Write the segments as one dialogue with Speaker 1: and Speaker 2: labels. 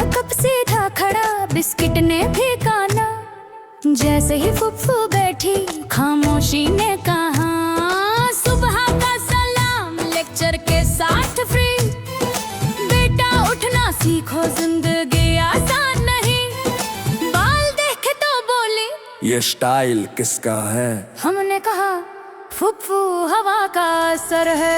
Speaker 1: Cup सीधा खड़ा, biscuit ने भी काना। जैसे ही फुफ्फू बैठी, खामोशी ने कहा, सुबह का सलाम लेक्चर के साथ फ्री। बेटा उठना सीखो, जिंदगी आसान नहीं। बाल देखे तो बोली,
Speaker 2: ये स्टाइल किसका है?
Speaker 1: हमने कहा फुफ्फू हवा का असर है।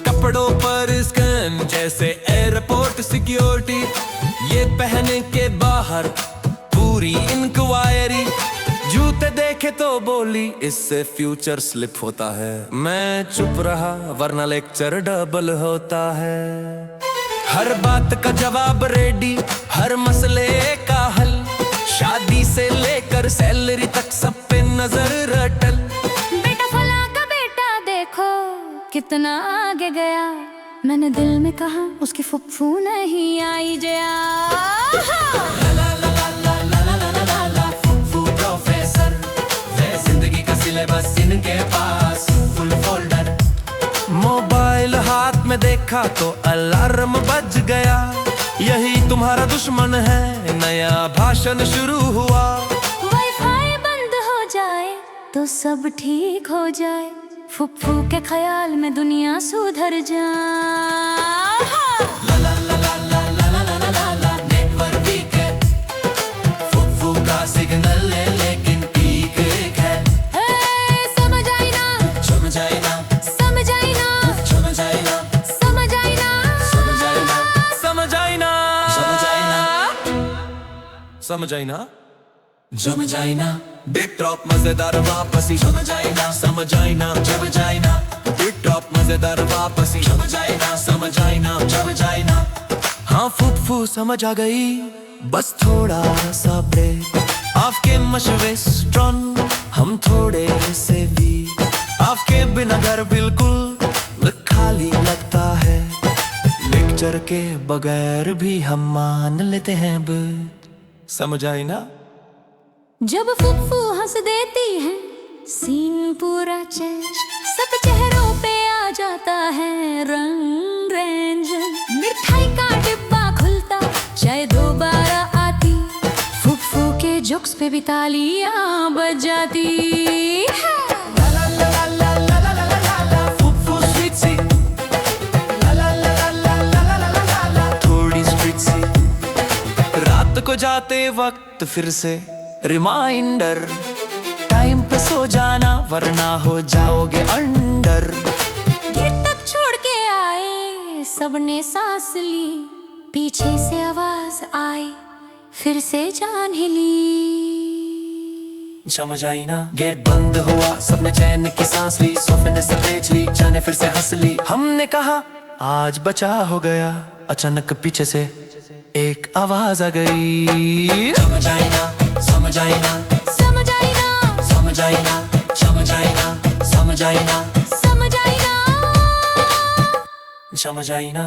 Speaker 2: कपड़ों पर स्कैन जैसे एयरपोर्ट सिक्योरिटी, ये पहने के बाहर पूरी इंक्वायरी। जूते देखे तो बोली, इससे फ्यूचर स्लिप होता है। मैं चुप रहा वरना लेक्चर डबल होता है। हर बात का जवाब रेडी, हर मसले का हल। शादी से लेकर सैलरी तक सब पे नजर रटल।
Speaker 1: बेटा फला का बेटा देखो कितना आगे गया। मैंने दिल में कहा, उसकी फुफ्फू नहीं आई जया।
Speaker 2: फुफ्फू प्रोफेसर, जिंदगी का सिलेबस इनके पास फुल फोल्डर। मोबाइल हाथ में देखा तो अलार्म बज गया। यही तुम्हारा दुश्मन है, नया भाषण शुरू हुआ।
Speaker 1: वाईफाई बंद हो जाए तो सब ठीक हो जाए। फुफ्फू के ख्याल में दुनिया सुधर जाए।
Speaker 2: नेटवर्क वीक है, फुफ्फू का सिग्नल है, लेकिन ठीक है।
Speaker 1: समझ आई ना,
Speaker 2: समझ आई ना,
Speaker 1: समझ आई ना,
Speaker 2: समझ आई ना,
Speaker 1: समझ आई ना,
Speaker 2: समझ आई ना, समझ आई ना, समझ आई ना, समझ आई ना, समझ आई ना। बिग टॉप मजेदार वापसी, समझ आई ना, समझ आई ना, समझ आई ना। बिग टॉप मजेदार वापसी, समझ आई ना, समझ आई ना, समझ आई ना। हाँ फुफ्फू समझ आ गई, बस थोड़ा सा ब्रेक। आपके मशवरे स्ट्रॉन्ग, हम थोड़े से वीक। आपके बिना घर बिल्कुल खाली लगता है। लेक्चर के बगैर भी हम मान लेते हैं। समझ आई ना?
Speaker 1: जब फुफ्फू हंस देती है, सीन पूरा चेंज। सब चेहरों पे आ जाता है रंग रेंज। मिठाई का डिब्बा खुलता, चाय दोबारा आती। फुफ्फू के जोक्स पे भी तालियां बज जाती है।
Speaker 2: फुफ्फू स्वीट सी, थोड़ी स्ट्रीट सी। रात को जाते वक्त फिर से रिमाइंडर, टाइम पे सो जाना वरना हो जाओगे अंडर।
Speaker 1: गेट तक छोड़ के आए, सबने सांस ली। पीछे से आवाज आई, फिर से जान हिली।
Speaker 2: समझ आई ना? गेट बंद हुआ, सबने चैन की सांस ली। सोफे ने सतेज ली, जाने फिर से हंस ली। हमने कहा आज बचा हो गया। अचानक पीछे से एक आवाज आ गई, समझ आई ना, समझ आई ना,
Speaker 1: समझ आई ना,
Speaker 2: समझ आई ना, समझ आई ना, समझ आई ना,
Speaker 1: समझ आई ना।
Speaker 2: समझ आई ना।